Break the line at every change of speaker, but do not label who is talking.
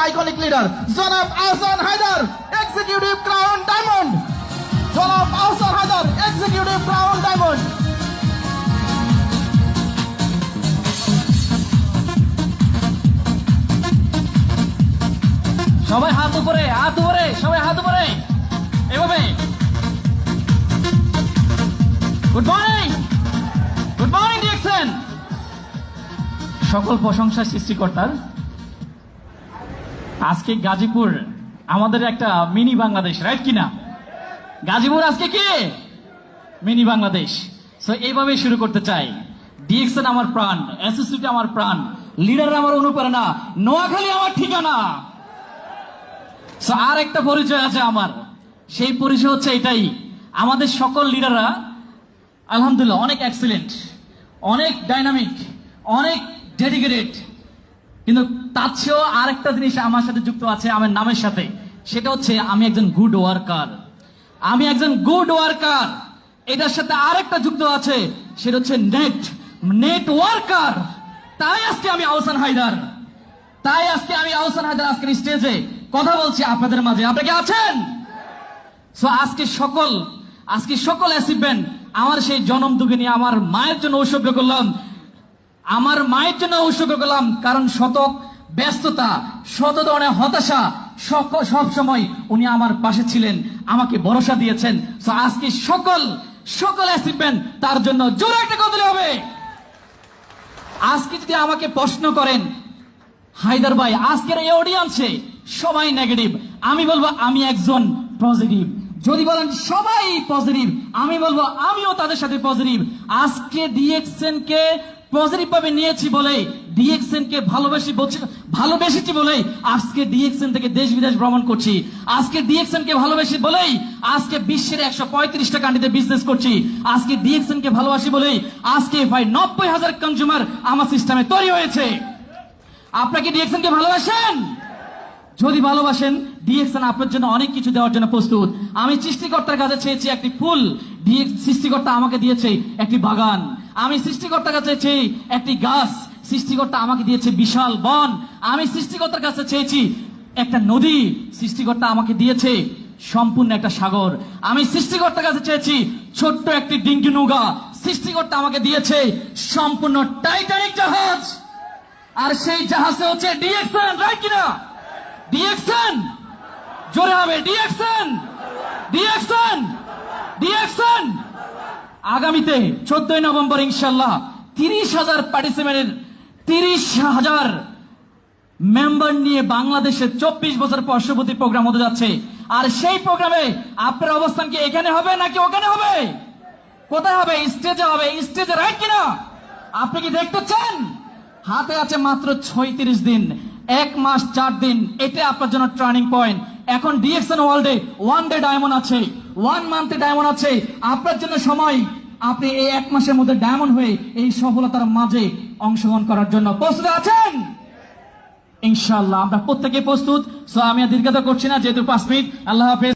Iconic leader জনাব Ahsan Haider, executive crown diamond. জনাব Ahsan Haider, executive crown diamond.
সবাই হাত উপরে, হাত উপরে, সবাই হাত উপরে, এভাবে। Good morning, good morning DXN. সকল প্রশংসা সৃষ্টিকর্তার। আজকে গাজীপুর আমাদের একটা মিনি বাংলাদেশ, রাইট কিনা? গাজীপুর আজকে কি মিনি বাংলাদেশ। সো এইভাবে শুরু করতে চাই। ডিএক্সএন আমার প্রাণ, এসএসসিটি আমার প্রাণ, লিডার আমার অনুপ্রেরণা, নোয়াখালী আমার ঠিকানা। আর একটা পরিচয় আছে আমার, সেই পরিচয় হচ্ছে এটাই। আমাদের সকল লিডাররা আলহামদুলিল্লাহ অনেক এক্সিলেন্ট, অনেক ডাইনামিক, অনেক ডেডিকেটেড, কিন্তু তার চেয়েও আরেকটা জিনিস আমার সাথে যুক্ত আছে, আমার নামের সাথে। সেটা হচ্ছে আমি একজন গুড ওয়ার্কার। আমি একজন গুড ওয়ার্কার। এটার সাথে আরেকটা যুক্ত আছে, সেটা হচ্ছে নেট ওয়ার্কার। তাই আজকে আমি আহসান হায়দার, আজকের স্টেজে কথা বলছি আপনাদের মাঝে। আপনারা কি আছেন? সো আজকে সকল অ্যাচিভমেন্ট আমার সেই জনম দুঃখিনী আমার মায়ের জন্য উৎসর্গ করলাম, কারণ শত ব্যস্ততা, শত ধরনের হতাশা, সব সময় উনি আমার পাশে ছিলেন, আমাকে ভরসা দিয়েছেন। সো আজকে সকল অ্যাচিভমেন্ট তার জন্য জোরে একটা কথা দিলে হবে। আজকে যদি আমাকে প্রশ্ন করেন, হায়দার ভাই আজকের এই অডিয়েন্সে সবাই নেগেটিভ, আমি বলবো আমি একজন পজিটিভ। যদি বলেন সবাই পজিটিভ, আমি বলবো আমিও তাদের সাথে পজিটিভ। আজকে ডিএক্সএন কে পজিটিভ ভাবে নিয়েছি বলে, ডিএক্সএন কে ভালোবেসেছি বলেই আজকে ডিএক্সএন থেকে দেশ বিদেশ ভ্রমণ করছি। আজকে ডিএক্সএন কে ভালোবেসি বলেই আজকে বিশ্বের 135টা কান্ট্রিতে বিজনেস করছি। আজকে ডিএক্সএন কে ভালোবাসি বলেই আজকে প্রায় 90,000 কনজিউমার আমার সিস্টেমে তৈরি হয়েছে। আপনারা কি ডিএক্সএন কে ভালোবাসেন? যদি ভালোবাসেন, ডিএক্সএন আপনার জন্য অনেক কিছু দেওয়ার জন্য প্রস্তুত। আমি সৃষ্টিকর্তার কাছে চেয়েছি একটি ফুল, সৃষ্টিকর্তা আমাকে দিয়েছে একটি বাগান। আমি সৃষ্টিকর্তার কাছে চেয়ে একটি গাছ, সৃষ্টিকর্তা আমাকে দিয়েছে বিশাল বন। আমি সৃষ্টিকর্তার কাছে চেয়েছি একটা নদী, সৃষ্টিকর্তা আমাকে দিয়েছে সম্পূর্ণ একটা সাগর। আমি সৃষ্টিকর্তার কাছে চেয়েছি ছোট্ট একটি ডিঙ্গি নৌকা, সৃষ্টিকর্তা আমাকে দিয়েছে সম্পূর্ণ টাইটানিক জাহাজ। আর সেই জাহাজে হচ্ছে ডিএক্সএন, রাইট কিনা? ডিএক্সএন জোরে হবে, ডিএক্সএন, ডিএক্সএন, ডিএক্সএন। আগামীতে 14 নভেম্বর ইনশাল্লাহ 30,000 পার্টিসিপেন্টের 30,000 মেম্বার নিয়ে বাংলাদেশে 24 বছর পার্শ্ববর্তী প্রোগ্রাম হতে যাচ্ছে। আর সেই প্রোগ্রামে আপনার অবস্থান কি এখানে হবে নাকি ওখানে হবে? কোথায় হবে? স্টেজে হবে, স্টেজে, রাইট কিনা? আপনি কি দেখতে চান? হাতে আছে মাত্র 36 দিন, 1 মাস 4 দিন। এটা আপনার জন্য টার্নিং পয়েন্ট। এখন ডিএক্সএন ওয়ার্ল্ডে 1 ডে ডায়মন্ড আছে, 1 মান্থে ডায়মন্ড আছে। আপনার জন্য সময়, আপনি এই 1 মাসের মধ্যে ডায়মন্ড হয়ে এই সফলতার মাঝে অংশগ্রহণ করার জন্য প্রস্তুত আছেন? ইনশাআল্লাহ আমরা প্রত্যেকে প্রস্তুত। সো আমি আর দীর্ঘতা করছি না, যেহেতু 5 মিনিট। আল্লাহ হাফেজ।